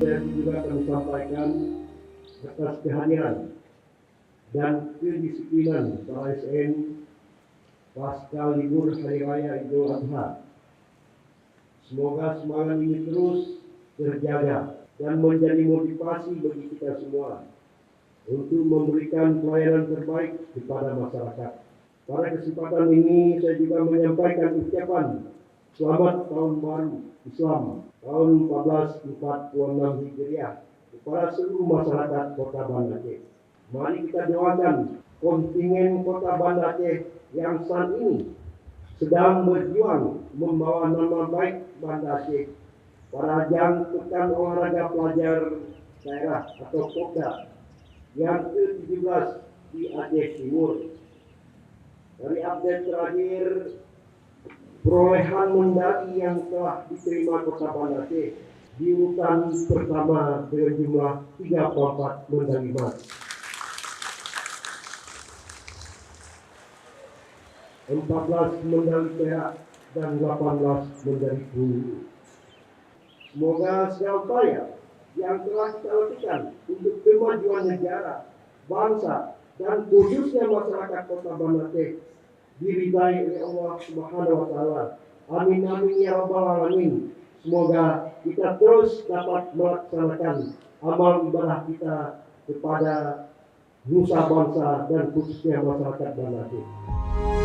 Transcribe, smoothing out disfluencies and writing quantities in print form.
apresiasi juga kami sampaikan atas kehadiran dan kedisiplinan para ASN pasca libur Hari Raya Idul Adha. Semoga semangat ini terus terjaga dan menjadi motivasi bagi kita semua untuk memberikan pelayanan terbaik kepada masyarakat. Pada kesempatan ini saya juga menyampaikan ucapan selamat tahun baru Islam tahun 1446 Hijriah kepada seluruh masyarakat Kota Banda Aceh. Mari kita doakan kontingen Kota Banda Aceh yang saat ini sedang berjuang membawa nama baik Banda Aceh pada ajang Pekan Olahraga Pelajar Daerah atau POKDA yang ke-17 di Aceh Timur. Dari update terakhir, perolehan medali yang telah diterima Kota Banda Aceh di urutan pertama dengan jumlah 34 medali emas, 14 medali perak dan 18 medali perunggu. Semoga segala upaya yang telah kita lakukan untuk kemajuan negara, bangsa, dan khususnya masyarakat Kota Banda Aceh diridai oleh Allah Subhanahu wa Ta'ala. Amin amin ya rabbal alamin. Semoga kita terus dapat melaksanakan amal ibadah kita kepada nusa bangsa dan khususnya masyarakat Banda Aceh.